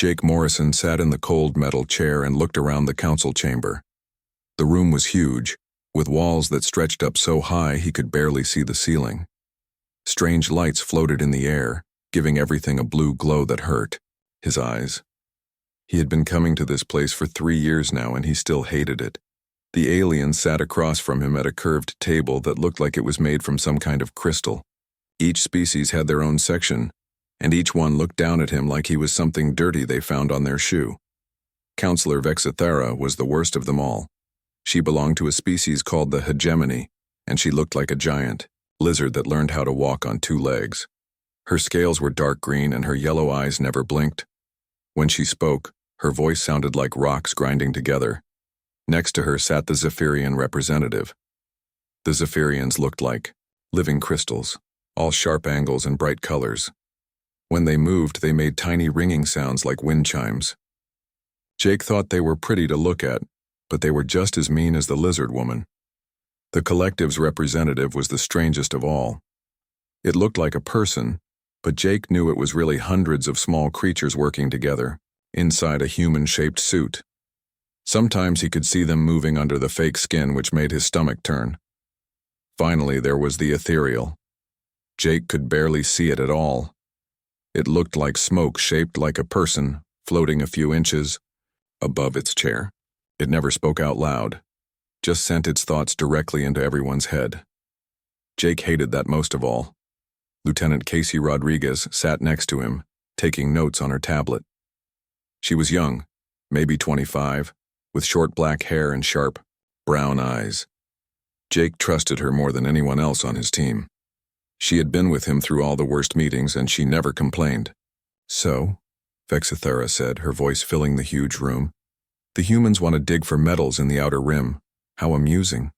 Jake Morrison sat in the cold metal chair and looked around the council chamber. The room was huge, with walls that stretched up so high he could barely see the ceiling. Strange lights floated in the air, giving everything a blue glow that hurt his eyes. He had been coming to this place for 3 years now, and he still hated it. The aliens sat across from him at a curved table that looked like it was made from some kind of crystal. Each species had their own section, and each one looked down at him like he was something dirty they found on their shoe. Counselor Vexithera was the worst of them all. She belonged to a species called the hegemony, and she looked like a giant lizard that learned how to walk on 2 legs. Her scales were dark green and her yellow eyes never blinked. When she spoke, her voice sounded like rocks grinding together. Next to her sat the Zephyrian representative. The Zephyrians looked like living crystals, all sharp angles and bright colors. When they moved, they made tiny ringing sounds like wind chimes. Jake thought they were pretty to look at, but they were just as mean as the lizard woman. The collective's representative was the strangest of all. It looked like a person, but Jake knew it was really hundreds of small creatures working together, inside a human-shaped suit. Sometimes he could see them moving under the fake skin, which made his stomach turn. Finally, there was the ethereal. Jake could barely see it at all. It looked like smoke shaped like a person, floating a few inches above its chair. It never spoke out loud, just sent its thoughts directly into everyone's head. Jake hated that most of all. Lieutenant Casey Rodriguez sat next to him, taking notes on her tablet. She was young, maybe 25, with short black hair and sharp, brown eyes. Jake trusted her more than anyone else on his team. She had been with him through all the worst meetings, and she never complained. "So," Vexithera said, her voice filling the huge room, "the humans want to dig for metals in the outer rim. How amusing."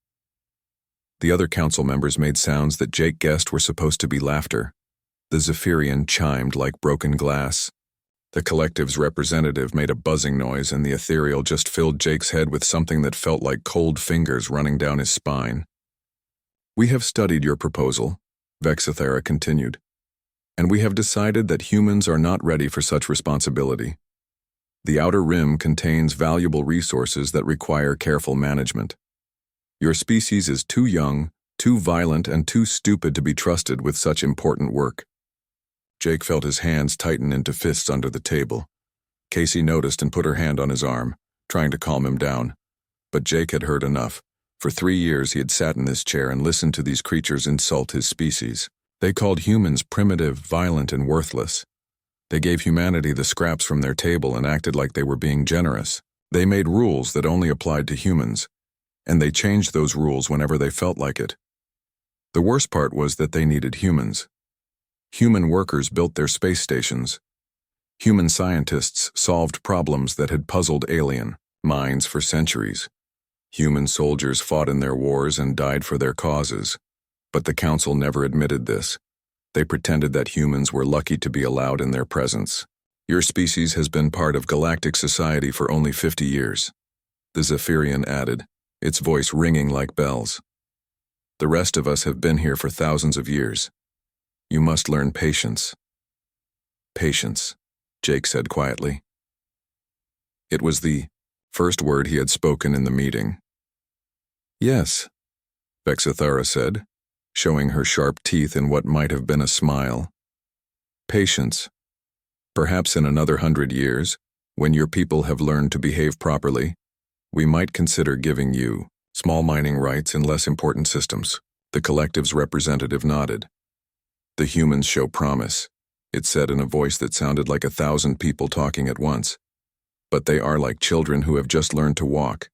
The other council members made sounds that Jake guessed were supposed to be laughter. The Zephyrian chimed like broken glass. The collective's representative made a buzzing noise, and the ethereal just filled Jake's head with something that felt like cold fingers running down his spine. "We have studied your proposal," Vexithera continued, "and we have decided that humans are not ready for such responsibility. The outer rim contains valuable resources that require careful management. Your species is too young, too violent, and too stupid to be trusted with such important work." Jake felt his hands tighten into fists under the table. Casey noticed and put her hand on his arm, trying to calm him down. But Jake had heard enough. For 3 years he had sat in this chair and listened to these creatures insult his species. They called humans primitive, violent, and worthless. They gave humanity the scraps from their table and acted like they were being generous. They made rules that only applied to humans, and they changed those rules whenever they felt like it. The worst part was that they needed humans. Human workers built their space stations. Human scientists solved problems that had puzzled alien minds for centuries. Human soldiers fought in their wars and died for their causes. But the Council never admitted this. They pretended that humans were lucky to be allowed in their presence. "Your species has been part of galactic society for only 50 years, the Zephyrian added, its voice ringing like bells. "The rest of us have been here for thousands of years. You must learn patience." "Patience," Jake said quietly. It was the first word he had spoken in the meeting. "Yes," Vexithera said, showing her sharp teeth in what might have been a smile. "Patience. Perhaps in another 100 years, when your people have learned to behave properly, we might consider giving you small mining rights in less important systems." The collective's representative nodded. "The humans show promise," it said in a voice that sounded like 1,000 people talking at once. "But they are like children who have just learned to walk.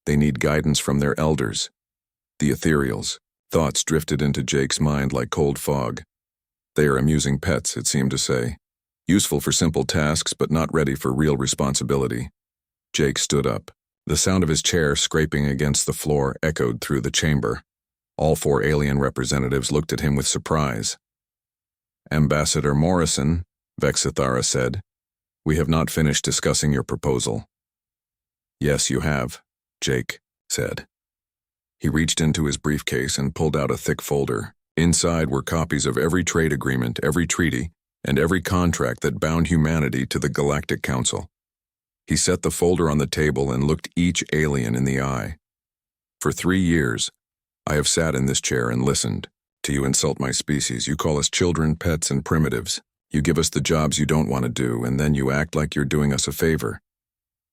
They need guidance from their elders." The ethereals. Thoughts drifted into Jake's mind like cold fog. "They are amusing pets," it seemed to say. "Useful for simple tasks, but not ready for real responsibility." Jake stood up. The sound of his chair scraping against the floor echoed through the chamber. All 4 alien representatives looked at him with surprise. "Ambassador Morrison," Vexithera said, "we have not finished discussing your proposal." "Yes, you have," Jake said. He reached into his briefcase and pulled out a thick folder. Inside were copies of every trade agreement, every treaty, and every contract that bound humanity to the Galactic Council. He set the folder on the table and looked each alien in the eye. For 3 years, I have sat in this chair and listened. To you insult my species, you call us children, pets, and primitives. You give us the jobs you don't want to do, and then you act like you're doing us a favor.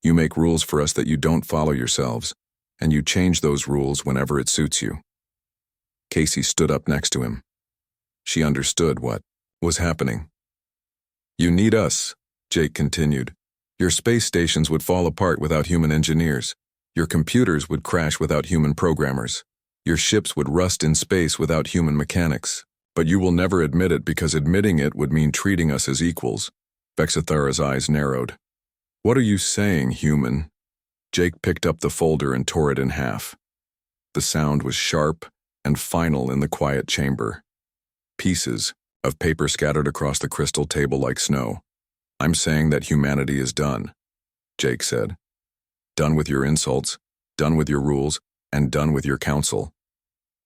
You make rules for us that you don't follow yourselves, and you change those rules whenever it suits you. Casey stood up next to him. She understood what was happening. You need us, Jake continued. Your space stations would fall apart without human engineers. Your computers would crash without human programmers. Your ships would rust in space without human mechanics. But you will never admit it because admitting it would mean treating us as equals. Vexithara's eyes narrowed. What are you saying, human? Jake picked up the folder and tore it in half. The sound was sharp and final in the quiet chamber. Pieces of paper scattered across the crystal table like snow. I'm saying that humanity is done, Jake said. Done with your insults, done with your rules, and done with your council.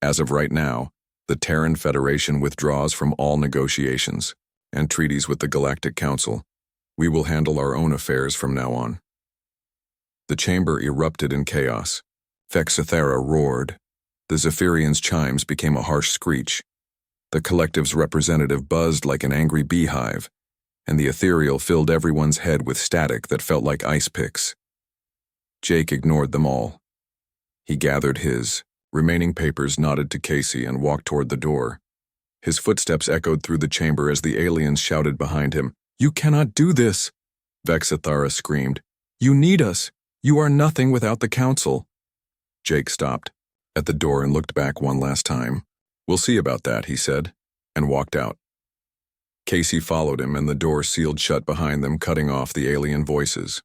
As of right now, the Terran Federation withdraws from all negotiations and treaties with the Galactic Council. We will handle our own affairs from now on. The chamber erupted in chaos. Vexithara roared. The Zephyrian's chimes became a harsh screech. The collective's representative buzzed like an angry beehive, and the ethereal filled everyone's head with static that felt like ice picks. Jake ignored them all. He gathered his remaining papers, nodded to Casey, and walked toward the door. His footsteps echoed through the chamber as the aliens shouted behind him. You cannot do this, Vexithara screamed. You need us. You are nothing without the council. Jake stopped at the door and looked back one last time. We'll see about that, he said, and walked out. Casey followed him, and the door sealed shut behind them, cutting off the alien voices.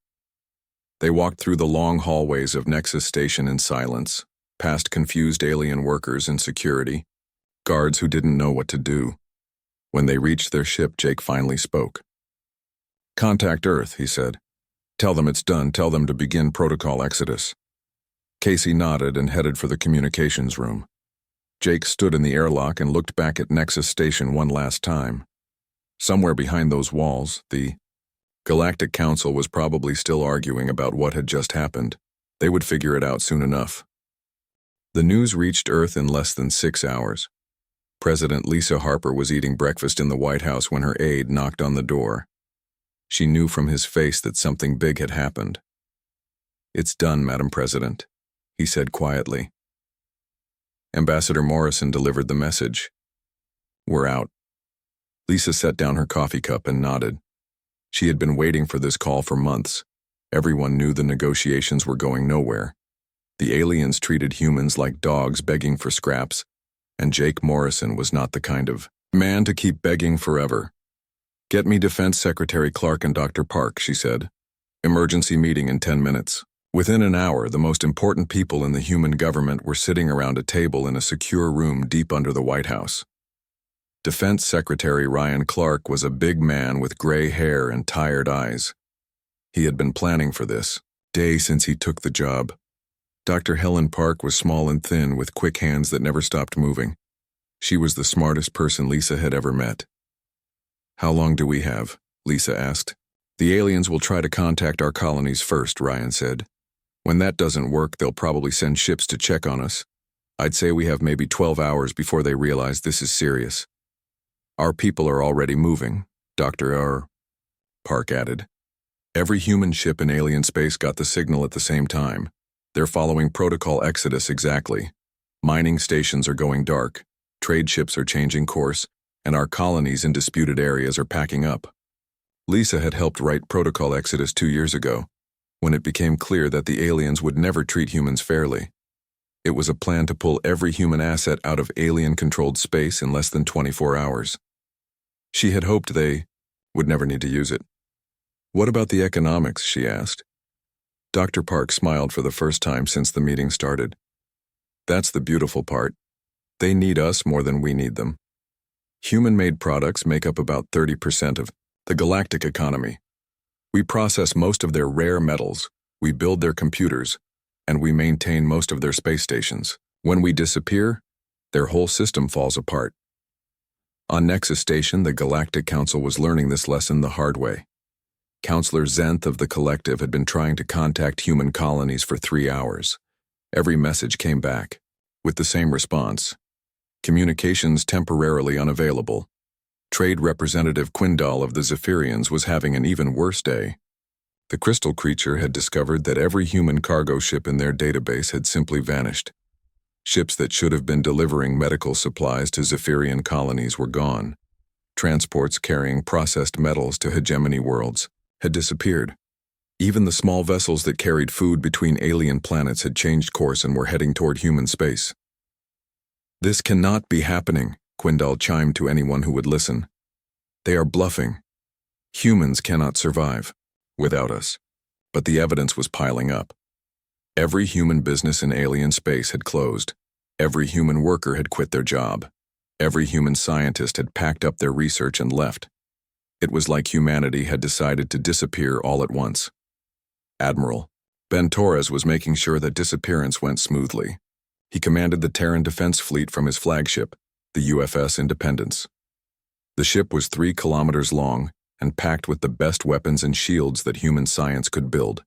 They walked through the long hallways of Nexus Station in silence, past confused alien workers in security, guards who didn't know what to do. When they reached their ship, Jake finally spoke. Contact Earth, he said. Tell them it's done. Tell them to begin protocol exodus. Casey nodded and headed for the communications room. Jake stood in the airlock and looked back at Nexus Station one last time. Somewhere behind those walls, the Galactic Council was probably still arguing about what had just happened. They would figure it out soon enough. The news reached Earth in less than 6 hours. President Lisa Harper was eating breakfast in the White House when her aide knocked on the door. She knew from his face that something big had happened. It's done, Madam President, he said quietly. Ambassador Morrison delivered the message. We're out. Lisa set down her coffee cup and nodded. She had been waiting for this call for months. Everyone knew the negotiations were going nowhere. The aliens treated humans like dogs begging for scraps, and Jake Morrison was not the kind of man to keep begging forever. Get me Defense Secretary Clark and Dr. Park, she said. Emergency meeting in 10 minutes. Within an hour, the most important people in the human government were sitting around a table in a secure room deep under the White House. Defense Secretary Ryan Clark was a big man with gray hair and tired eyes. He had been planning for this day since he took the job. Dr. Helen Park was small and thin with quick hands that never stopped moving. She was the smartest person Lisa had ever met. How long do we have? Lisa asked. The aliens will try to contact our colonies first, Ryan said. When that doesn't work, they'll probably send ships to check on us. I'd say we have maybe 12 hours before they realize this is serious. Our people are already moving, Dr. Park added. Every human ship in alien space got the signal at the same time. They're following Protocol Exodus exactly. Mining stations are going dark, trade ships are changing course, and our colonies in disputed areas are packing up. Lisa had helped write Protocol Exodus 2 years ago, when it became clear that the aliens would never treat humans fairly. It was a plan to pull every human asset out of alien-controlled space in less than 24 hours. She had hoped they would never need to use it. What about the economics, she asked. Dr. Park smiled for the first time since the meeting started. That's the beautiful part. They need us more than we need them. Human-made products make up about 30% of the galactic economy. We process most of their rare metals, we build their computers, and we maintain most of their space stations. When we disappear, their whole system falls apart. On Nexus Station, the Galactic Council was learning this lesson the hard way. Counselor Zenth of the Collective had been trying to contact human colonies for 3 hours. Every message came back, with the same response. Communications temporarily unavailable. Trade Representative Quindal of the Zephyrians was having an even worse day. The crystal creature had discovered that every human cargo ship in their database had simply vanished. Ships that should have been delivering medical supplies to Zephyrian colonies were gone. Transports carrying processed metals to hegemony worlds had disappeared. Even the small vessels that carried food between alien planets had changed course and were heading toward human space. "This cannot be happening," Quindal chimed to anyone who would listen. "They are bluffing. Humans cannot survive without us." But the evidence was piling up. Every human business in alien space had closed. Every human worker had quit their job. Every human scientist had packed up their research and left. It was like humanity had decided to disappear all at once. Admiral Ben Torres was making sure that disappearance went smoothly. He commanded the Terran Defense Fleet from his flagship, the UFS Independence. The ship was 3 kilometers long and packed with the best weapons and shields that human science could build.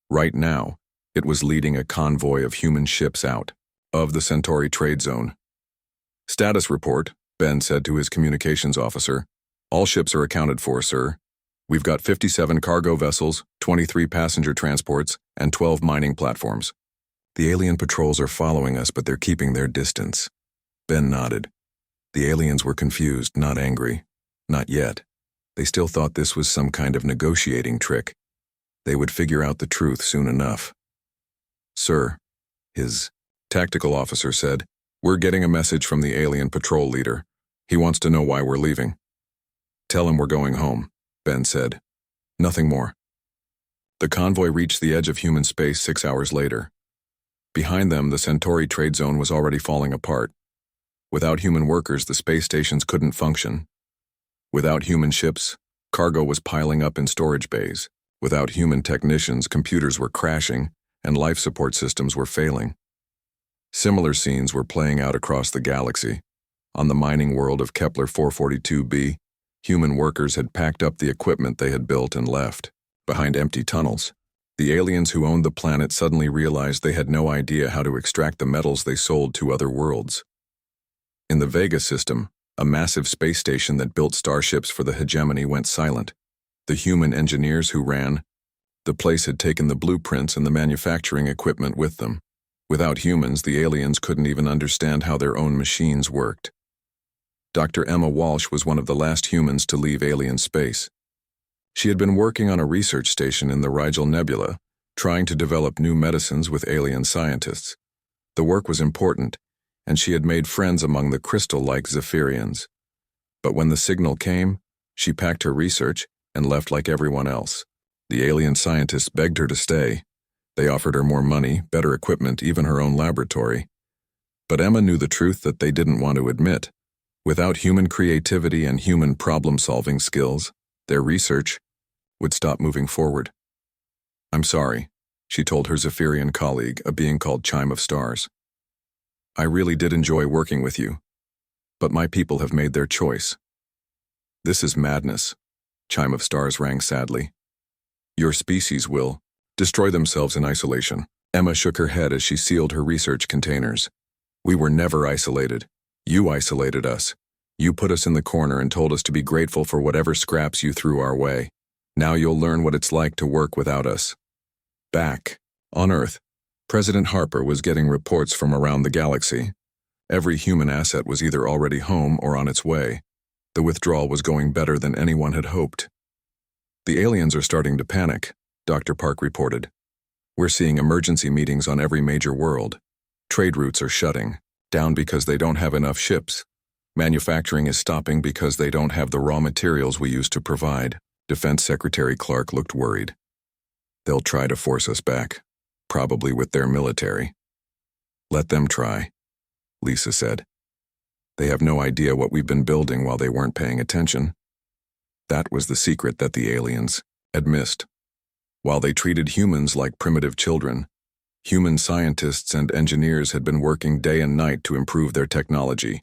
Right now, it was leading a convoy of human ships out of the Centauri trade zone. "Status report," Ben said to his communications officer. "All ships are accounted for, sir. We've got 57 cargo vessels, 23 passenger transports, and 12 mining platforms. The alien patrols are following us, but they're keeping their distance." Ben nodded. The aliens were confused, not angry. Not yet. They still thought this was some kind of negotiating trick. They would figure out the truth soon enough. "Sir," his tactical officer said, "we're getting a message from the alien patrol leader. He wants to know why we're leaving." "Tell him we're going home," Ben said. Nothing more. The convoy reached the edge of human space 6 hours later. Behind them, the Centauri trade zone was already falling apart. Without human workers, the space stations couldn't function. Without human ships, cargo was piling up in storage bays. Without human technicians, computers were crashing, and life support systems were failing. Similar scenes were playing out across the galaxy. On the mining world of Kepler 442b, human workers had packed up the equipment they had built and left behind empty tunnels. The aliens who owned the planet suddenly realized they had no idea how to extract the metals they sold to other worlds. In the Vega system, a massive space station that built starships for the hegemony went silent. The human engineers who ran the place had taken the blueprints and the manufacturing equipment with them. Without humans, the aliens couldn't even understand how their own machines worked. Dr. Emma Walsh was one of the last humans to leave alien space. She had been working on a research station in the Rigel Nebula, trying to develop new medicines with alien scientists. The work was important, and she had made friends among the crystal-like Zephyrians. But when the signal came, she packed her research and left like everyone else. The alien scientists begged her to stay. They offered her more money, better equipment, even her own laboratory. But Emma knew the truth that they didn't want to admit. Without human creativity and human problem-solving skills, their research would stop moving forward. "I'm sorry," she told her Zephyrian colleague, a being called Chime of Stars. "I really did enjoy working with you, but my people have made their choice." "This is madness," Chime of Stars rang sadly. "Your species will destroy themselves in isolation." Emma shook her head as she sealed her research containers. "We were never isolated. You isolated us. You put us in the corner and told us to be grateful for whatever scraps you threw our way. Now you'll learn what it's like to work without us." Back on Earth, President Harper was getting reports from around the galaxy. Every human asset was either already home or on its way. The withdrawal was going better than anyone had hoped. "The aliens are starting to panic," Dr. Park reported. "We're seeing emergency meetings on every major world. Trade routes are shutting down because they don't have enough ships. Manufacturing is stopping because they don't have the raw materials we used to provide." Defense Secretary Clark looked worried. "They'll try to force us back, probably with their military." "Let them try," Lisa said. "They have no idea what we've been building while they weren't paying attention." That was the secret that the aliens had missed. While they treated humans like primitive children, human scientists and engineers had been working day and night to improve their technology.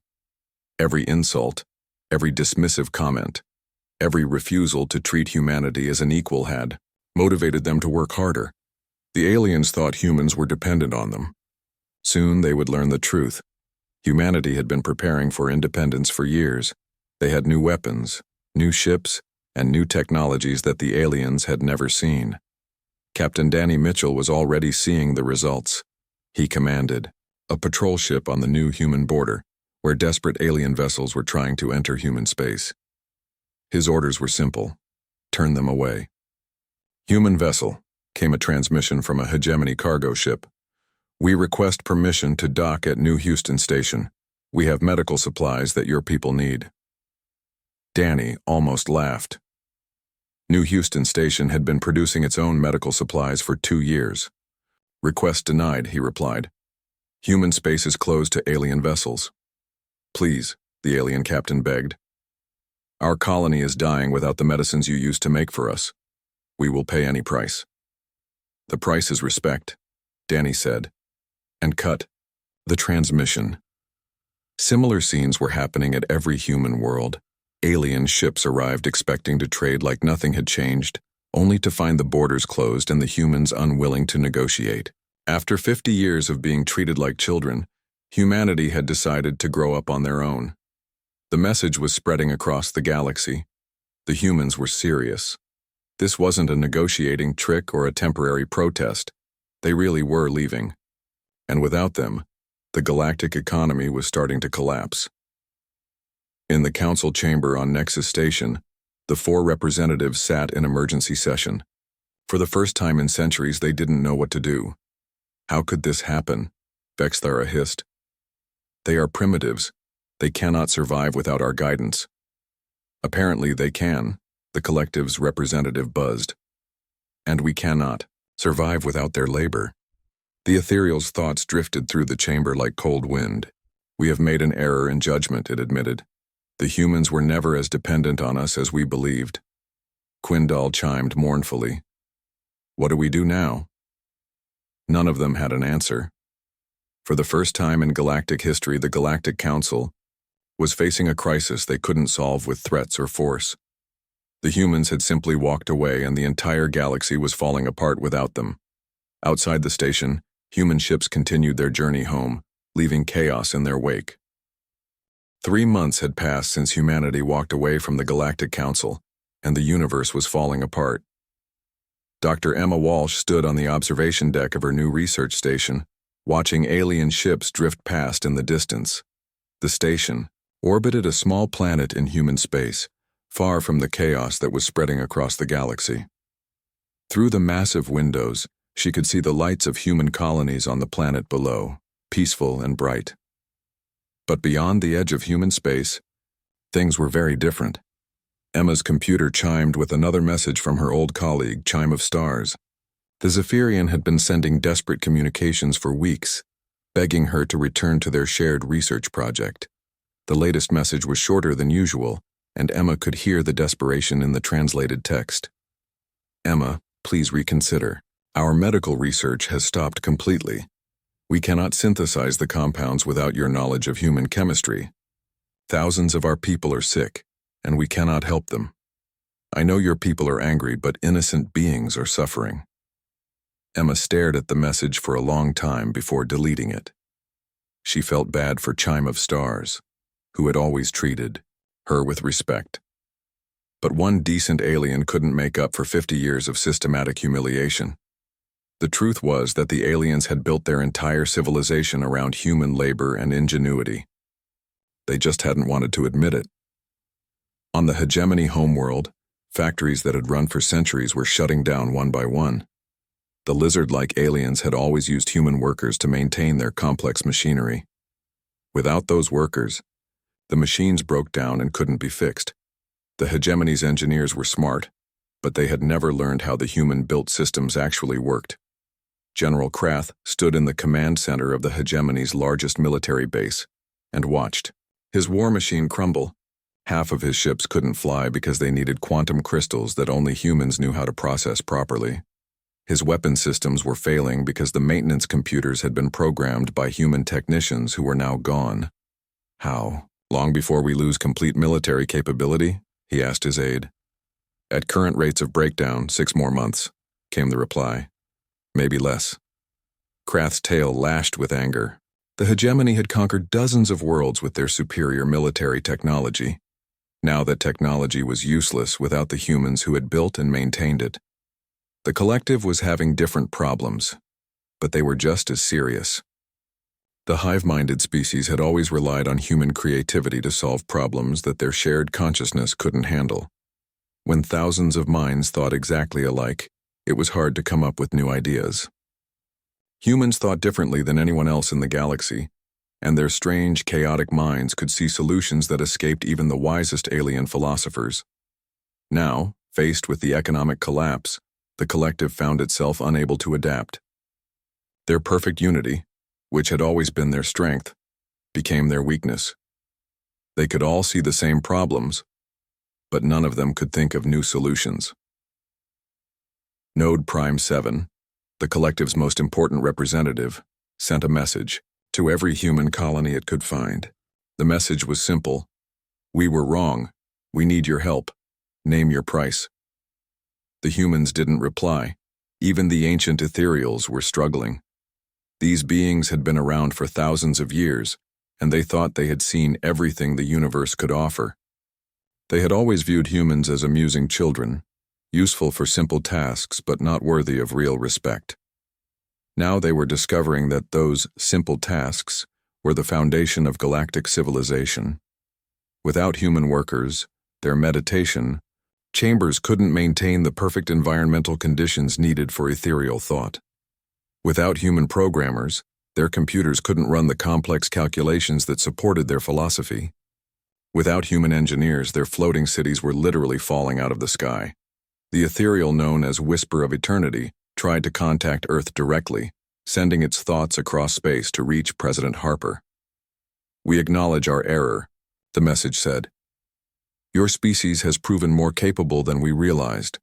Every insult, Every dismissive comment, every refusal to treat humanity as an equal had motivated them to work harder. The aliens thought humans were dependent on them. Soon they would learn the truth. Humanity had been preparing for independence for years. They had new weapons, new ships, and new technologies that the aliens had never seen. Captain Danny Mitchell was already seeing the results. He commanded a patrol ship on the new human border, where desperate alien vessels were trying to enter human space. His orders were simple: turn them away. Human vessel, came a transmission from a hegemony cargo ship. We request permission to dock at New Houston Station. We have medical supplies that your people need. Danny almost laughed. New Houston Station had been producing its own medical supplies for 2 years. Request denied, he replied. Human space is closed to alien vessels. Please, the alien captain begged. Our colony is dying without the medicines you used to make for us. We will pay any price. The price is respect, Danny said, and cut the transmission. Similar scenes were happening at every human world. Alien ships arrived expecting to trade like nothing had changed, only to find the borders closed and the humans unwilling to negotiate. After 50 years of being treated like children, humanity had decided to grow up on their own. The message was spreading across the galaxy. The humans were serious. This wasn't a negotiating trick or a temporary protest. They really were leaving. And without them, the galactic economy was starting to collapse. In the council chamber on Nexus Station, the 4 representatives sat in emergency session. For the first time in centuries, they didn't know what to do. How could this happen? Vexthara hissed. They are primitives. They cannot survive without our guidance. Apparently they can, the collective's representative buzzed. And we cannot survive without their labor. The ethereal's thoughts drifted through the chamber like cold wind. We have made an error in judgment, it admitted. The humans were never as dependent on us as we believed. Quindal chimed mournfully. What do we do now? None of them had an answer. For the first time in galactic history, the Galactic Council was facing a crisis they couldn't solve with threats or force. The humans had simply walked away and the entire galaxy was falling apart without them. Outside the station, human ships continued their journey home, leaving chaos in their wake. 3 months had passed since humanity walked away from the Galactic Council, and the universe was falling apart. Dr. Emma Walsh stood on the observation deck of her new research station, watching alien ships drift past in the distance. The station orbited a small planet in human space, far from the chaos that was spreading across the galaxy. Through the massive windows, she could see the lights of human colonies on the planet below, peaceful and bright. But beyond the edge of human space, things were very different. Emma's computer chimed with another message from her old colleague, Chime of Stars. The Zephyrian had been sending desperate communications for weeks, begging her to return to their shared research project. The latest message was shorter than usual, and Emma could hear the desperation in the translated text. Emma, please reconsider. Our medical research has stopped completely. We cannot synthesize the compounds without your knowledge of human chemistry. Thousands of our people are sick, and we cannot help them. I know your people are angry, but innocent beings are suffering. Emma stared at the message for a long time before deleting it. She felt bad for Chime of Stars, who had always treated her with respect. But one decent alien couldn't make up for 50 years of systematic humiliation. The truth was that the aliens had built their entire civilization around human labor and ingenuity. They just hadn't wanted to admit it. On the hegemony homeworld, factories that had run for centuries were shutting down one by one. The lizard-like aliens had always used human workers to maintain their complex machinery. Without those workers, the machines broke down and couldn't be fixed. The hegemony's engineers were smart, but they had never learned how the human-built systems actually worked. General Krath stood in the command center of the hegemony's largest military base and watched his war machine crumble. Half of his ships couldn't fly because they needed quantum crystals that only humans knew how to process properly. His weapon systems were failing because the maintenance computers had been programmed by human technicians who were now gone. How Long before we lose complete military capability? He asked his aide. At current rates of breakdown, 6 more months, came the reply. Maybe less. Krath's tail lashed with anger. The hegemony had conquered dozens of worlds with their superior military technology. Now that technology was useless without the humans who had built and maintained it. The collective was having different problems, but they were just as serious. The hive-minded species had always relied on human creativity to solve problems that their shared consciousness couldn't handle. When thousands of minds thought exactly alike, it was hard to come up with new ideas. Humans thought differently than anyone else in the galaxy, and their strange, chaotic minds could see solutions that escaped even the wisest alien philosophers. Now, faced with the economic collapse, the collective found itself unable to adapt. Their perfect unity, which had always been their strength, became their weakness. They could all see the same problems, but none of them could think of new solutions. Node Prime 7, the collective's most important representative, sent a message to every human colony it could find. The message was simple. We were wrong. We need your help. Name your price. The humans didn't reply. Even the ancient ethereals were struggling. These beings had been around for thousands of years, and they thought they had seen everything the universe could offer. They had always viewed humans as amusing children, useful for simple tasks but not worthy of real respect. Now they were discovering that those simple tasks were the foundation of galactic civilization. Without human workers, their meditation chambers couldn't maintain the perfect environmental conditions needed for ethereal thought. Without human programmers, their computers couldn't run the complex calculations that supported their philosophy. Without human engineers, their floating cities were literally falling out of the sky. The ethereal known as Whisper of Eternity tried to contact Earth directly, sending its thoughts across space to reach President Harper. We acknowledge our error, the message said. Your species has proven more capable than we realized.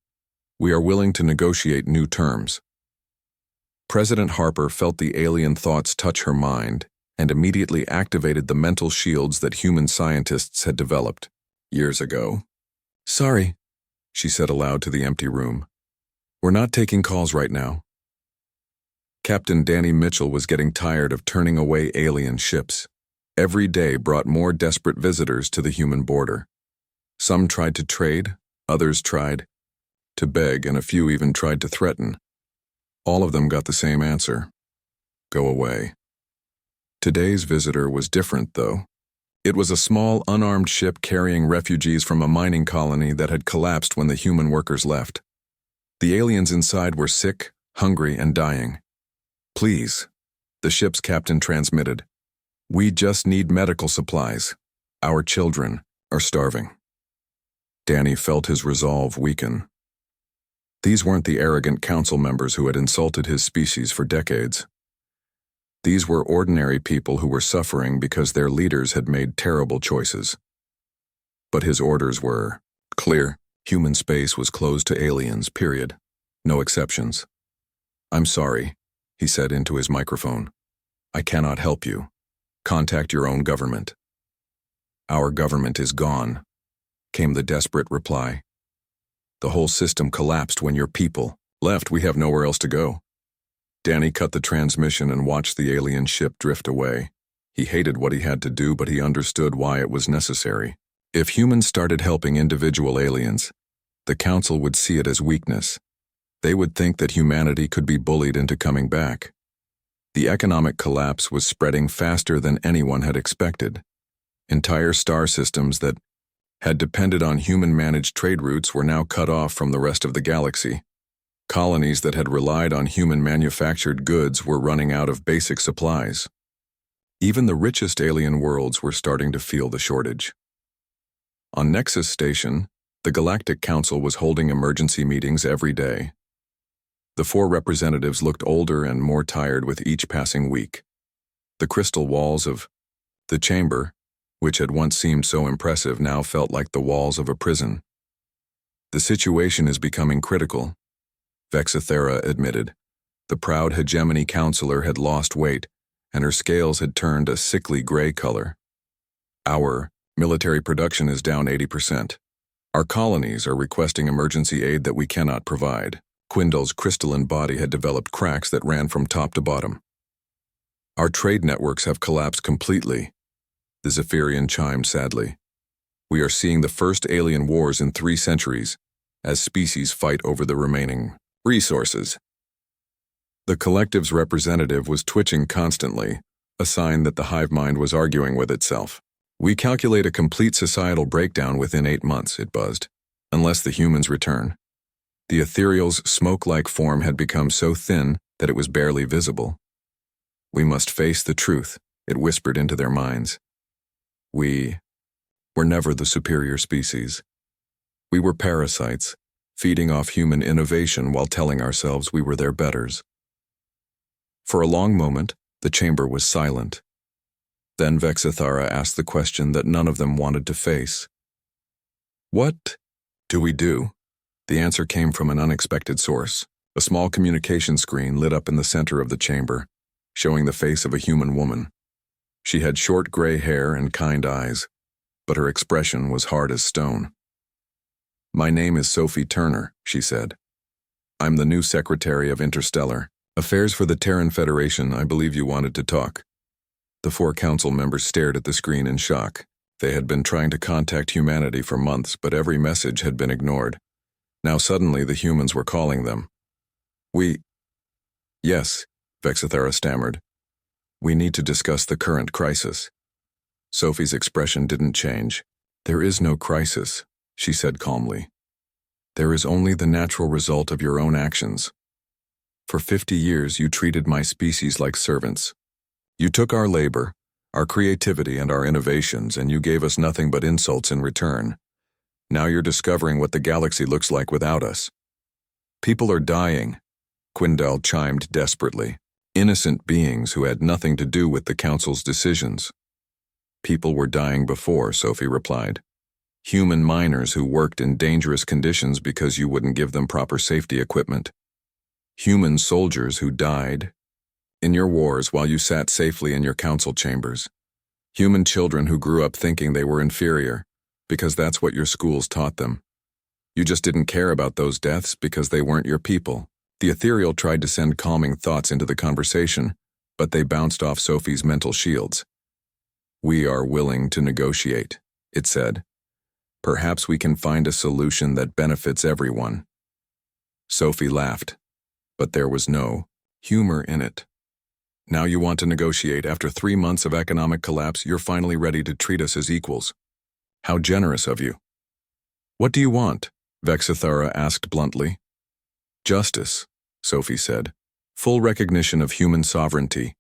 We are willing to negotiate new terms. President Harper felt the alien thoughts touch her mind and immediately activated the mental shields that human scientists had developed years ago. Sorry, she said aloud to the empty room. We're not taking calls right now. Captain Danny Mitchell was getting tired of turning away alien ships. Every day brought more desperate visitors to the human border. Some tried to trade, others tried to beg, and a few even tried to threaten. All of them got the same answer. Go away. Today's visitor was different, though. It was a small, unarmed ship carrying refugees from a mining colony that had collapsed when the human workers left. The aliens inside were sick, hungry, and dying. Please, the ship's captain transmitted. We just need medical supplies. Our children are starving. Danny felt his resolve weaken. These weren't the arrogant council members who had insulted his species for decades. These were ordinary people who were suffering because their leaders had made terrible choices. But his orders were clear. Human space was closed to aliens, period. No exceptions. I'm sorry, he said into his microphone. I cannot help you. Contact your own government. Our government is gone, came the desperate reply. The whole system collapsed when your people left. We have nowhere else to go. Danny cut the transmission and watched the alien ship drift away. He hated what he had to do, but he understood why it was necessary. If humans started helping individual aliens, the council would see it as weakness. They would think that humanity could be bullied into coming back. The economic collapse was spreading faster than anyone had expected. Entire star systems that had depended on human-managed trade routes were now cut off from the rest of the galaxy. Colonies that had relied on human-manufactured goods were running out of basic supplies. Even the richest alien worlds were starting to feel the shortage. On Nexus Station, the Galactic Council was holding emergency meetings every day. The 4 representatives looked older and more tired with each passing week. The crystal walls of the chamber, which had once seemed so impressive, now felt like the walls of a prison. The situation is becoming critical, Vexathera admitted. The proud hegemony counselor had lost weight, and her scales had turned a sickly gray color. Our Military production is down 80%. Our colonies are requesting emergency aid that we cannot provide. Quindle's crystalline body had developed cracks that ran from top to bottom. Our trade networks have collapsed completely. The Zephyrian chimed sadly. We are seeing the first alien wars in 3 centuries, as species fight over the remaining resources. The collective's representative was twitching constantly, a sign that the hive mind was arguing with itself. We calculate a complete societal breakdown within 8 months, it buzzed, unless the humans return. The ethereal's smoke-like form had become so thin that it was barely visible. We must face the truth, it whispered into their minds. We were never the superior species. We were parasites, feeding off human innovation while telling ourselves we were their betters. For a long moment, the chamber was silent. Then Vexithara asked the question that none of them wanted to face. What do we do? The answer came from an unexpected source. A small communication screen lit up in the center of the chamber, showing the face of a human woman. She had short gray hair and kind eyes, but her expression was hard as stone. My name is Sophie Turner, she said. I'm the new Secretary of Interstellar Affairs for the Terran Federation. I believe you wanted to talk. The 4 council members stared at the screen in shock. They had been trying to contact humanity for months, but every message had been ignored. Now suddenly the humans were calling them. Yes, Vexithara stammered. We need to discuss the current crisis. Sophie's expression didn't change. There is no crisis, she said calmly. There is only the natural result of your own actions. For 50 years you treated my species like servants. You took our labor, our creativity and our innovations, and you gave us nothing but insults in return. Now you're discovering what the galaxy looks like without us. People are dying, Quindle chimed desperately. Innocent beings who had nothing to do with the council's decisions. People were dying before, Sophie replied. Human miners who worked in dangerous conditions because you wouldn't give them proper safety equipment. Human soldiers who died in your wars while you sat safely in your council chambers. Human children who grew up thinking they were inferior, because that's what your schools taught them. You just didn't care about those deaths because they weren't your people. The ethereal tried to send calming thoughts into the conversation, but they bounced off Sophie's mental shields. We are willing to negotiate, it said. Perhaps we can find a solution that benefits everyone. Sophie laughed, but there was no humor in it. Now you want to negotiate. After 3 months of economic collapse, you're finally ready to treat us as equals. How generous of you. What do you want? Vexithara asked bluntly. Justice, Sophie said. Full recognition of human sovereignty.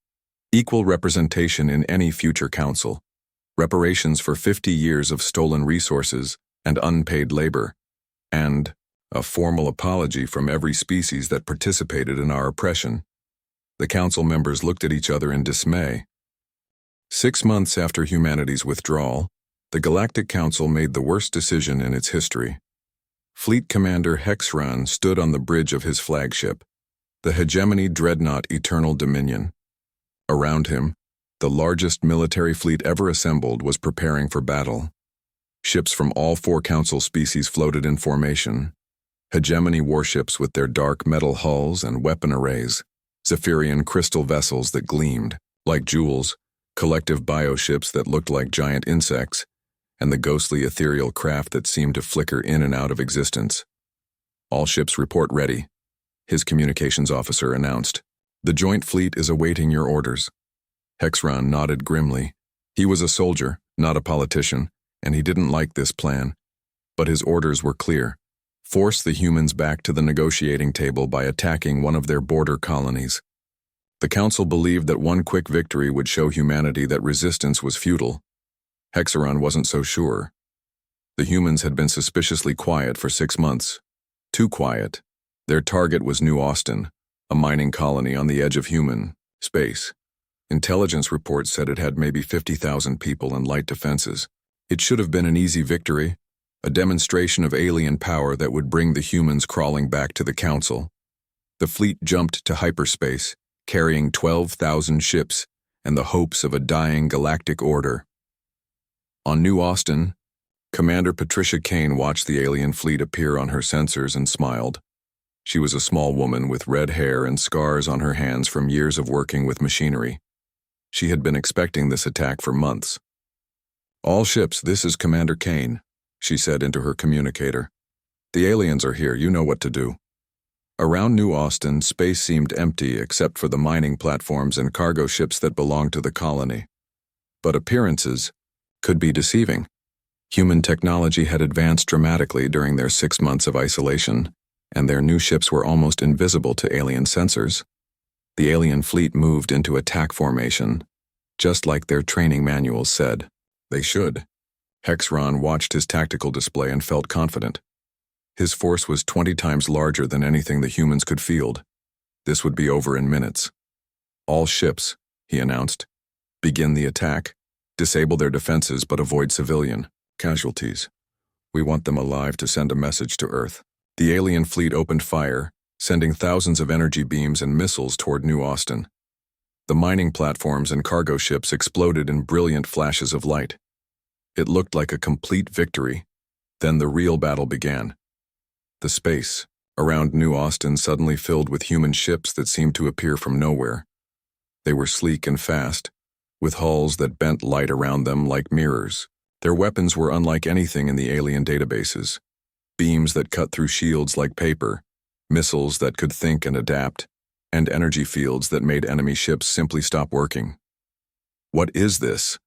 Equal representation in any future council. Reparations for 50 years of stolen resources and unpaid labor. And a formal apology from every species that participated in our oppression. The council members looked at each other in dismay. 6 months after humanity's withdrawal, the Galactic Council made the worst decision in its history. Fleet Commander Hexran stood on the bridge of his flagship, the hegemony dreadnought Eternal Dominion. Around him, the largest military fleet ever assembled was preparing for battle. Ships from all 4 council species floated in formation. Hegemony warships with their dark metal hulls and weapon arrays. Zephyrian crystal vessels that gleamed like jewels, collective bioships that looked like giant insects, and the ghostly ethereal craft that seemed to flicker in and out of existence. All ships report ready, his communications officer announced. The joint fleet is awaiting your orders. Hexran nodded grimly. He was a soldier, not a politician, and he didn't like this plan. But his orders were clear. Force the humans back to the negotiating table by attacking one of their border colonies. The council believed that one quick victory would show humanity that resistance was futile. Hexaron wasn't so sure. The humans had been suspiciously quiet for 6 months. Too quiet. Their target was New Austin, a mining colony on the edge of human space. Intelligence reports said it had maybe 50,000 people and light defenses. It should have been an easy victory, a demonstration of alien power that would bring the humans crawling back to the council. The fleet jumped to hyperspace, carrying 12,000 ships and the hopes of a dying galactic order. On New Austin, Commander Patricia Kane watched the alien fleet appear on her sensors and smiled. She was a small woman with red hair and scars on her hands from years of working with machinery. She had been expecting this attack for months. "All ships, this is Commander Kane," she said into her communicator. "The aliens are here, you know what to do." Around New Austin, space seemed empty except for the mining platforms and cargo ships that belonged to the colony. But appearances could be deceiving. Human technology had advanced dramatically during their 6 months of isolation, and their new ships were almost invisible to alien sensors. The alien fleet moved into attack formation, just like their training manuals said they should. Hexron watched his tactical display and felt confident. His force was 20 times larger than anything the humans could field. This would be over in minutes. "All ships," he announced, "begin the attack. Disable their defenses but avoid civilian casualties. We want them alive to send a message to Earth." The alien fleet opened fire, sending thousands of energy beams and missiles toward New Austin. The mining platforms and cargo ships exploded in brilliant flashes of light. It looked like a complete victory. Then the real battle began. The space around New Austin suddenly filled with human ships that seemed to appear from nowhere. They were sleek and fast, with hulls that bent light around them like mirrors. Their weapons were unlike anything in the alien databases. Beams that cut through shields like paper, missiles that could think and adapt, and energy fields that made enemy ships simply stop working. "What is this?"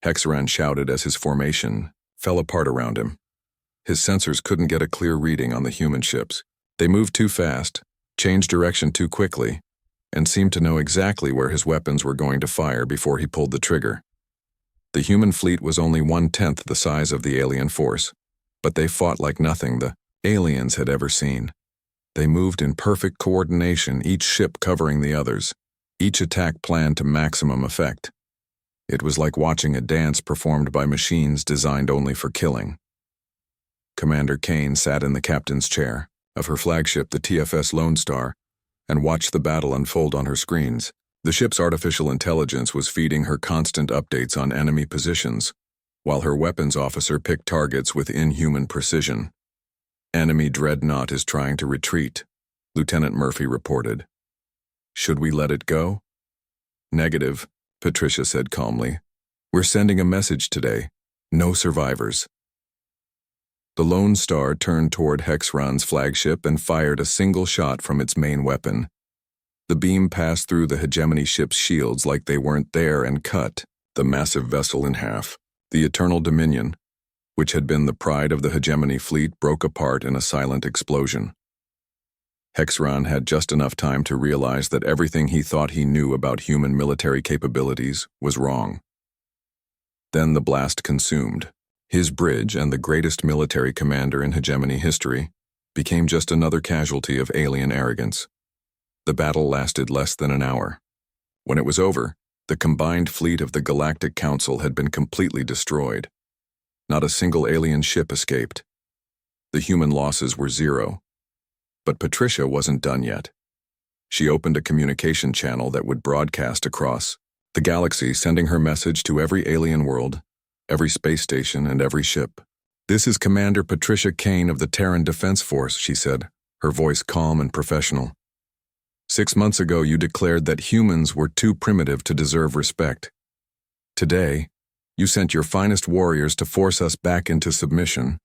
Hexron shouted as his formation fell apart around him. His sensors couldn't get a clear reading on the human ships. They moved too fast, changed direction too quickly, and seemed to know exactly where his weapons were going to fire before he pulled the trigger. The human fleet was only 1/10 the size of the alien force, but they fought like nothing the aliens had ever seen. They moved in perfect coordination, each ship covering the others, each attack planned to maximum effect. It was like watching a dance performed by machines designed only for killing. Commander Kane sat in the captain's chair of her flagship, the TFS Lone Star, and watched the battle unfold on her screens. The ship's artificial intelligence was feeding her constant updates on enemy positions, while her weapons officer picked targets with inhuman precision. "Enemy dreadnought is trying to retreat," Lieutenant Murphy reported. "Should we let it go?" "Negative," Patricia said calmly. "We're sending a message today. No survivors." The Lone Star turned toward Hexron's flagship and fired a single shot from its main weapon. The beam passed through the hegemony ship's shields like they weren't there and cut the massive vessel in half. The Eternal Dominion, which had been the pride of the hegemony fleet, broke apart in a silent explosion. Hexron had just enough time to realize that everything he thought he knew about human military capabilities was wrong. Then the blast consumed. His bridge, and the greatest military commander in hegemony history, became just another casualty of alien arrogance. The battle lasted less than an hour. When it was over, the combined fleet of the Galactic Council had been completely destroyed. Not a single alien ship escaped. The human losses were 0. But Patricia wasn't done yet. She opened a communication channel that would broadcast across the galaxy, sending her message to every alien world, every space station, and every ship. "This is Commander Patricia Kane of the Terran Defense Force," she said, her voice calm and professional. 6 months ago, you declared that humans were too primitive to deserve respect. Today, you sent your finest warriors to force us back into submission.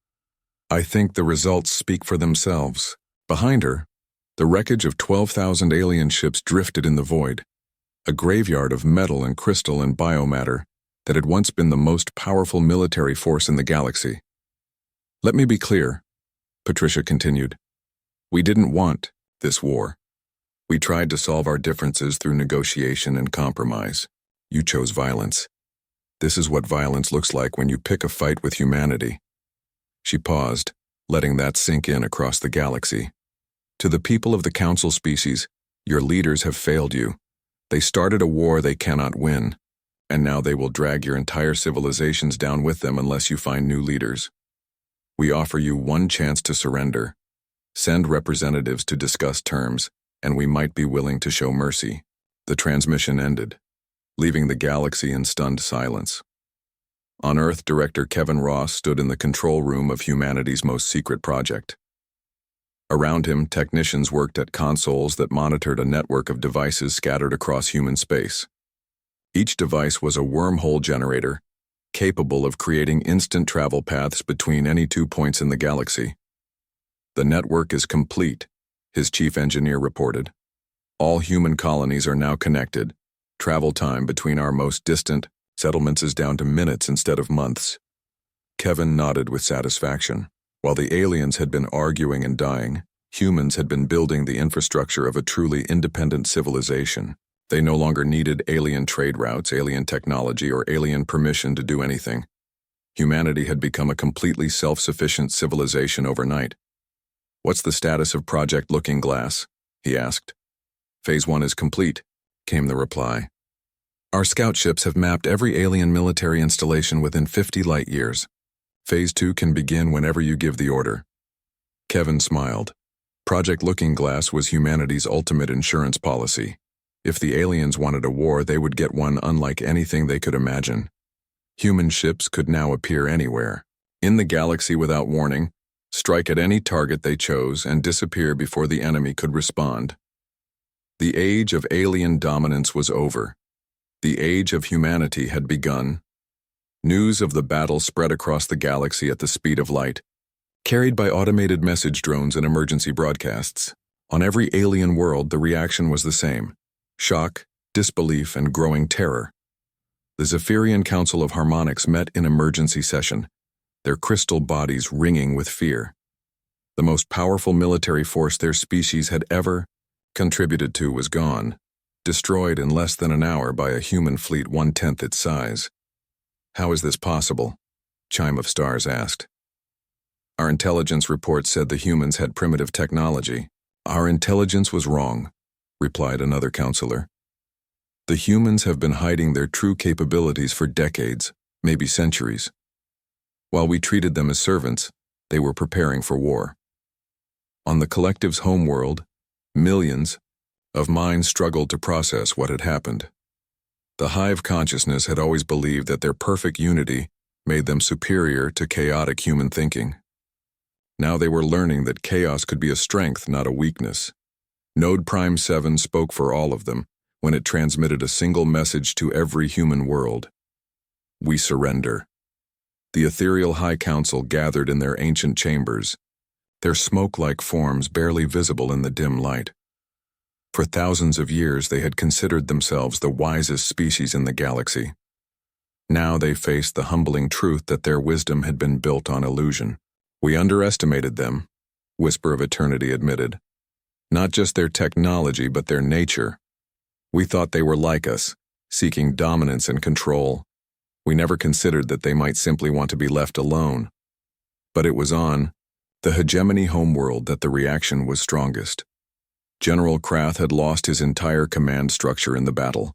I think the results speak for themselves. Behind her, the wreckage of 12,000 alien ships drifted in the void, a graveyard of metal and crystal and biomatter that had once been the most powerful military force in the galaxy. "Let me be clear," Patricia continued. "We didn't want this war. We tried to solve our differences through negotiation and compromise. You chose violence. This is what violence looks like when you pick a fight with humanity." She paused, letting that sink in across the galaxy. "To the people of the Council species, your leaders have failed you. They started a war they cannot win, and now they will drag your entire civilizations down with them unless you find new leaders. We offer you one chance to surrender. Send representatives to discuss terms, and we might be willing to show mercy." The transmission ended, leaving the galaxy in stunned silence. On Earth, director Kevin Ross stood in the control room of humanity's most secret project. Around him, technicians worked at consoles that monitored a network of devices scattered across human space. Each device was a wormhole generator, capable of creating instant travel paths between any 2 points in the galaxy. "The network is complete," his chief engineer reported. "All human colonies are now connected. Travel time between our most distant settlements is down to minutes instead of months." Kevin nodded with satisfaction. While the aliens had been arguing and dying, humans had been building the infrastructure of a truly independent civilization. They no longer needed alien trade routes, alien technology, or alien permission to do anything. Humanity had become a completely self-sufficient civilization overnight. "What's the status of Project Looking Glass?" he asked. "Phase 1 is complete," came the reply. "Our scout ships have mapped every alien military installation within 50 light years. Phase 2 can begin whenever you give the order." Kevin smiled. Project Looking Glass was humanity's ultimate insurance policy. If the aliens wanted a war, they would get one unlike anything they could imagine. Human ships could now appear anywhere, in the galaxy without warning, strike at any target they chose, and disappear before the enemy could respond. The age of alien dominance was over. The age of humanity had begun. News of the battle spread across the galaxy at the speed of light, carried by automated message drones and emergency broadcasts. On every alien world, the reaction was the same: shock, disbelief, and growing terror. The Zephyrian Council of Harmonics met in emergency session, their crystal bodies ringing with fear. The most powerful military force their species had ever contributed to was gone, destroyed in less than an hour by a human fleet 1/10 its size. "How is this possible?" Chime of Stars asked. "Our intelligence report said the humans had primitive technology." "Our intelligence was wrong," replied another counselor. "The humans have been hiding their true capabilities for decades, maybe centuries. While we treated them as servants, they were preparing for war." On the collective's homeworld, millions of minds struggled to process what had happened. The hive consciousness had always believed that their perfect unity made them superior to chaotic human thinking. Now they were learning that chaos could be a strength, not a weakness. Node Prime 7 spoke for all of them when it transmitted a single message to every human world: "We surrender." The ethereal High Council gathered in their ancient chambers, their smoke-like forms barely visible in the dim light. For thousands of years they had considered themselves the wisest species in the galaxy. Now they faced the humbling truth that their wisdom had been built on illusion. "We underestimated them," Whisper of Eternity admitted. "Not just their technology, but their nature. We thought they were like us, seeking dominance and control. We never considered that they might simply want to be left alone." But it was on the hegemony homeworld that the reaction was strongest. General Krath had lost his entire command structure in the battle.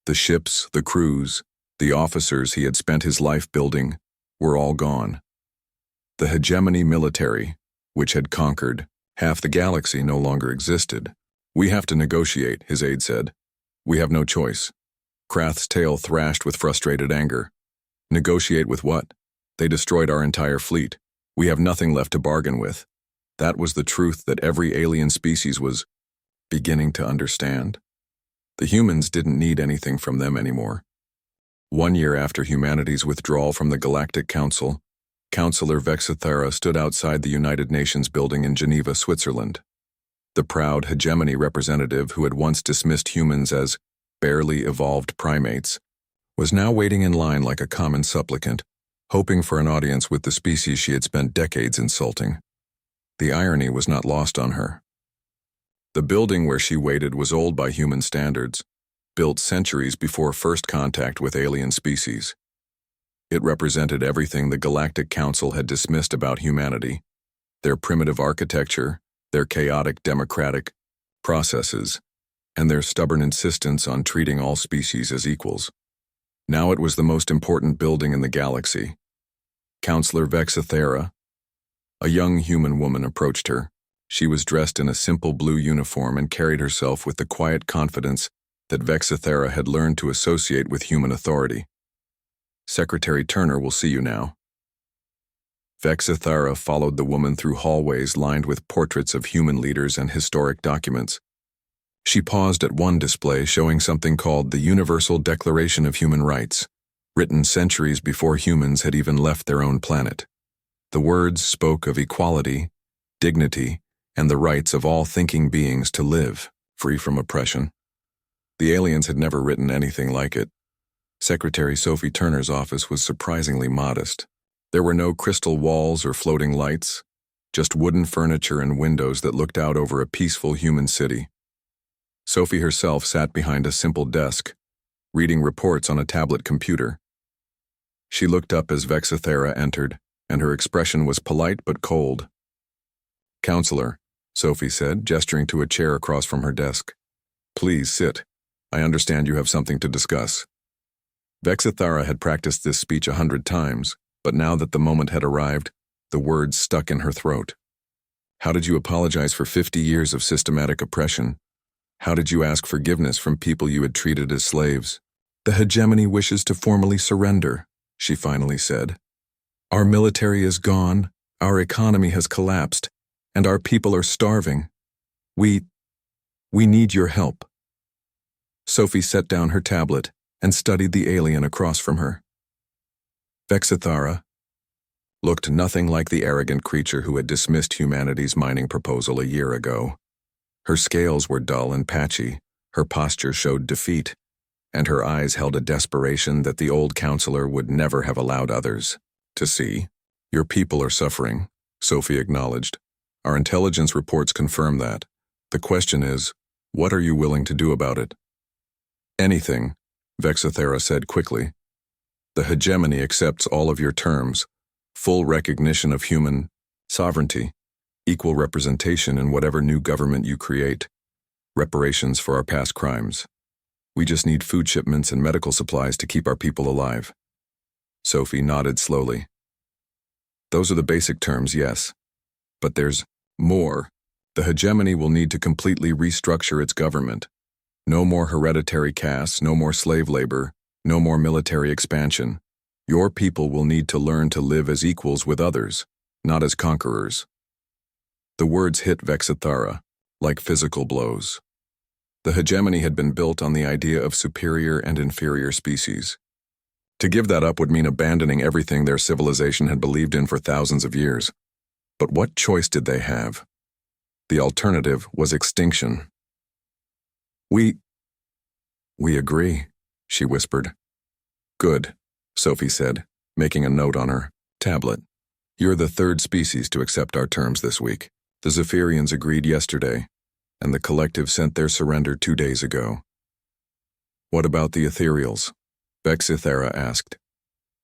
The ships, the crews, the officers he had spent his life building were all gone. The hegemony military, which had conquered half the galaxy, no longer existed. "We have to negotiate," his aide said. "We have no choice." Krath's tail thrashed with frustrated anger. "Negotiate with what? They destroyed our entire fleet. We have nothing left to bargain with." That was the truth that every alien species was beginning to understand. The humans didn't need anything from them anymore. 1 year after humanity's withdrawal from the Galactic Council, Councillor Vexithera stood outside the United Nations building in Geneva, Switzerland. The proud hegemony representative who had once dismissed humans as barely evolved primates was now waiting in line like a common supplicant, hoping for an audience with the species she had spent decades insulting. The irony was not lost on her. The building where she waited was old by human standards, built centuries before first contact with alien species. It represented everything the Galactic Council had dismissed about humanity: their primitive architecture, their chaotic democratic processes, and their stubborn insistence on treating all species as equals. Now it was the most important building in the galaxy. Councillor Vexithera, a young human woman, approached her. She was dressed in a simple blue uniform and carried herself with the quiet confidence that Vexithera had learned to associate with human authority. Secretary Turner will see you now." Vexithara followed the woman through hallways lined with portraits of human leaders and historic documents. She paused at one display showing something called the Universal Declaration of Human Rights, written centuries before humans had even left their own planet. The words spoke of equality, dignity, and the rights of all thinking beings to live, free from oppression. The aliens had never written anything like it. Secretary Sophie Turner's office was surprisingly modest. There were no crystal walls or floating lights, just wooden furniture and windows that looked out over a peaceful human city. Sophie herself sat behind a simple desk, reading reports on a tablet computer. She looked up as Vexithara entered, and her expression was polite but cold. "Counselor," Sophie said, gesturing to a chair across from her desk. "Please sit. I understand you have something to discuss." Vexithara had practiced this speech 100 times, but now that the moment had arrived, the words stuck in her throat. "How did you apologize for 50 years of systematic oppression? How did you ask forgiveness from people you had treated as slaves?" "The hegemony wishes to formally surrender," she finally said. "Our military is gone, our economy has collapsed, and our people are starving. We need your help." Sophie set down her tablet and studied the alien across from her. Vexithara looked nothing like the arrogant creature who had dismissed humanity's mining proposal a year ago. Her scales were dull and patchy, her posture showed defeat, and her eyes held a desperation that the old counselor would never have allowed others to see. "Your people are suffering," Sophie acknowledged. "Our intelligence reports confirm that. The question is, what are you willing to do about it?" "Anything," Vexithara said quickly. "The hegemony accepts all of your terms, full recognition of human sovereignty, equal representation in whatever new government you create, reparations for our past crimes. We just need food shipments and medical supplies to keep our people alive." Sophie nodded slowly. "Those are the basic terms, yes. But there's more. The hegemony will need to completely restructure its government. No more hereditary castes, no more slave labor, no more military expansion. Your people will need to learn to live as equals with others, not as conquerors." The words hit Vexithara like physical blows. The hegemony had been built on the idea of superior and inferior species. To give that up would mean abandoning everything their civilization had believed in for thousands of years. But what choice did they have? The alternative was extinction. We agree," she whispered. "Good," Sophie said, making a note on her tablet. "You're the third species to accept our terms this week. The Zephyrians agreed yesterday, and the collective sent their surrender 2 days ago." "What about the ethereals?" Vexithara asked.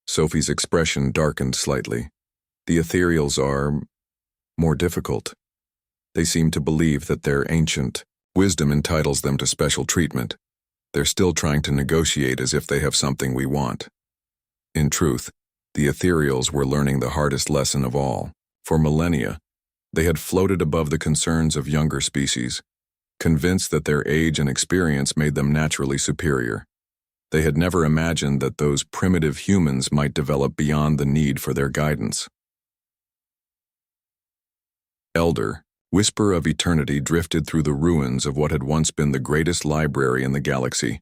Sophie's expression darkened slightly. "The ethereals are more difficult. They seem to believe that their ancient wisdom entitles them to special treatment. They're still trying to negotiate as if they have something we want." In truth, the ethereals were learning the hardest lesson of all. For millennia, they had floated above the concerns of younger species, convinced that their age and experience made them naturally superior. They had never imagined that those primitive humans might develop beyond the need for their guidance. Elder, Whisper of Eternity drifted through the ruins of what had once been the greatest library in the galaxy.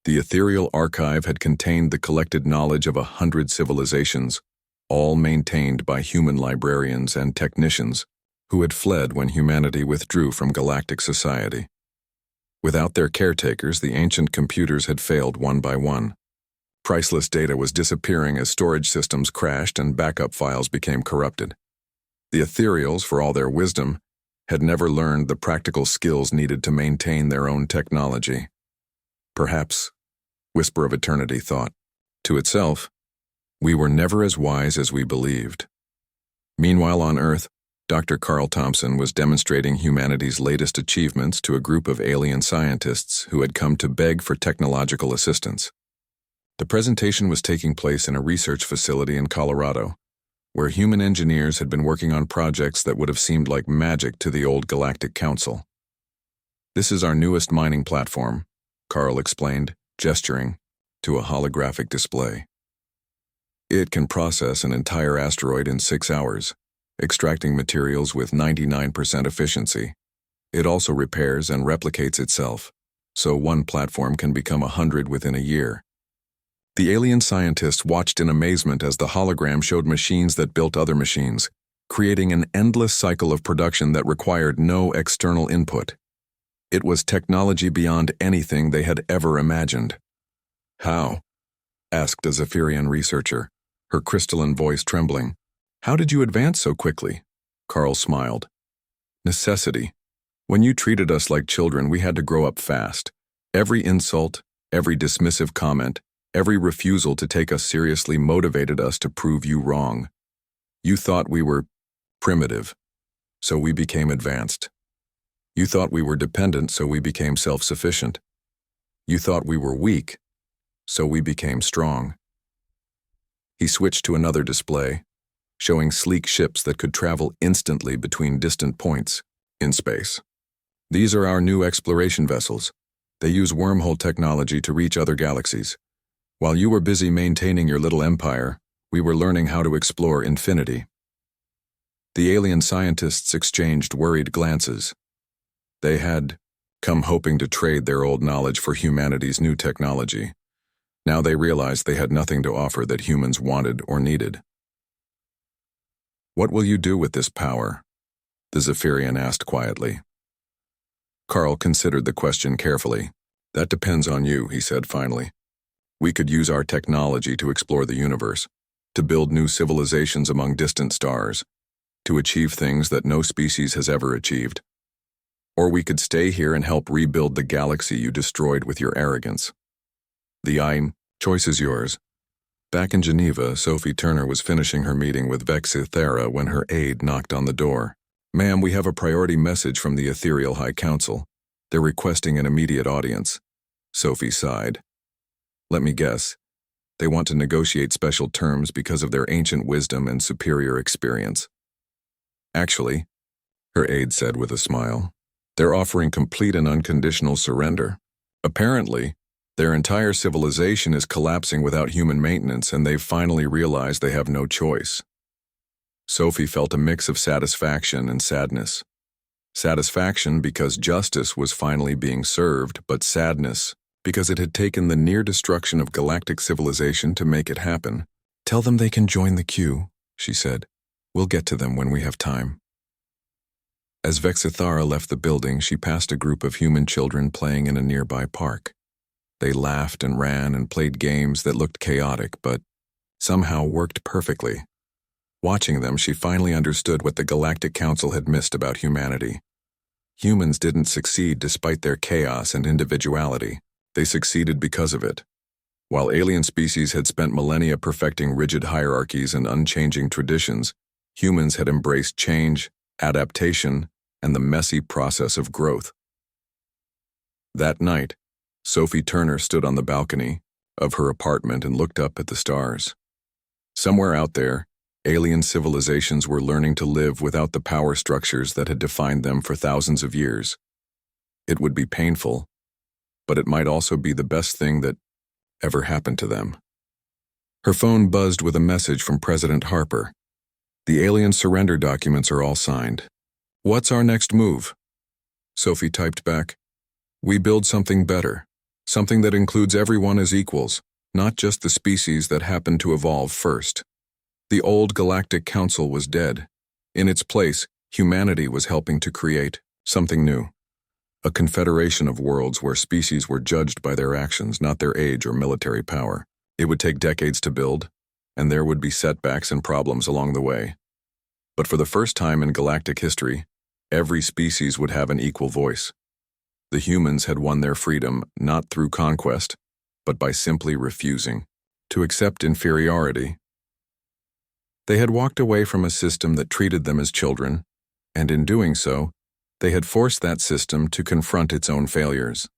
The ethereal archive had contained the collected knowledge of 100 civilizations, all maintained by human librarians and technicians who had fled when humanity withdrew from galactic society. Without their caretakers, the ancient computers had failed one by one. Priceless data was disappearing as storage systems crashed and backup files became corrupted. The ethereals, for all their wisdom, had never learned the practical skills needed to maintain their own technology. Perhaps, Whisper of Eternity thought, to itself, we were never as wise as we believed. Meanwhile on Earth, Dr. Carl Thompson was demonstrating humanity's latest achievements to a group of alien scientists who had come to beg for technological assistance. The presentation was taking place in a research facility in Colorado, where human engineers had been working on projects that would have seemed like magic to the old Galactic Council. "This is our newest mining platform," Carl explained, gesturing to a holographic display. It can process an entire asteroid in 6 hours, extracting materials with 99% efficiency. It also repairs and replicates itself, so one platform can become 100 within a year. The alien scientists watched in amazement as the hologram showed machines that built other machines, creating an endless cycle of production that required no external input. It was technology beyond anything they had ever imagined. "How?" asked a Zephyrian researcher, her crystalline voice trembling. "How did you advance so quickly?" Carl smiled. "Necessity. When you treated us like children, we had to grow up fast. Every insult, every dismissive comment, every refusal to take us seriously motivated us to prove you wrong. You thought we were primitive, so we became advanced. You thought we were dependent, so we became self-sufficient. You thought we were weak, so we became strong." He switched to another display, showing sleek ships that could travel instantly between distant points in space. "These are our new exploration vessels. They use wormhole technology to reach other galaxies. While you were busy maintaining your little empire, we were learning how to explore infinity." The alien scientists exchanged worried glances. They had come hoping to trade their old knowledge for humanity's new technology. Now they realized they had nothing to offer that humans wanted or needed. "What will you do with this power?" the Zephyrian asked quietly. Carl considered the question carefully. "That depends on you," he said finally. "We could use our technology to explore the universe, to build new civilizations among distant stars, to achieve things that no species has ever achieved. Or we could stay here and help rebuild the galaxy you destroyed with your arrogance. The choice is yours." Back in Geneva, Sophie Turner was finishing her meeting with Vexithera when her aide knocked on the door. "Ma'am, we have a priority message from the Ethereal High Council. They're requesting an immediate audience." Sophie sighed. "Let me guess. They want to negotiate special terms because of their ancient wisdom and superior experience." "Actually," her aide said with a smile, "they're offering complete and unconditional surrender. Apparently, their entire civilization is collapsing without human maintenance, and they've finally realized they have no choice." Sophie felt a mix of satisfaction and sadness. Satisfaction because justice was finally being served, but sadness because it had taken the near destruction of galactic civilization to make it happen. "Tell them they can join the queue," she said. "We'll get to them when we have time." As Vexithara left the building, she passed a group of human children playing in a nearby park. They laughed and ran and played games that looked chaotic, but somehow worked perfectly. Watching them, she finally understood what the Galactic Council had missed about humanity. Humans didn't succeed despite their chaos and individuality. They succeeded because of it. While alien species had spent millennia perfecting rigid hierarchies and unchanging traditions, humans had embraced change, adaptation, and the messy process of growth. That night, Sophie Turner stood on the balcony of her apartment and looked up at the stars. Somewhere out there, alien civilizations were learning to live without the power structures that had defined them for thousands of years. It would be painful, but it might also be the best thing that ever happened to them. Her phone buzzed with a message from President Harper. "The alien surrender documents are all signed. What's our next move?" Sophie typed back, "We build something better, something that includes everyone as equals, not just the species that happened to evolve first." The old Galactic Council was dead. In its place, humanity was helping to create something new. A confederation of worlds where species were judged by their actions, not their age or military power. It would take decades to build, and there would be setbacks and problems along the way. But for the first time in galactic history, every species would have an equal voice. The humans had won their freedom not through conquest, but by simply refusing to accept inferiority. They had walked away from a system that treated them as children, and in doing so, they had forced that system to confront its own failures.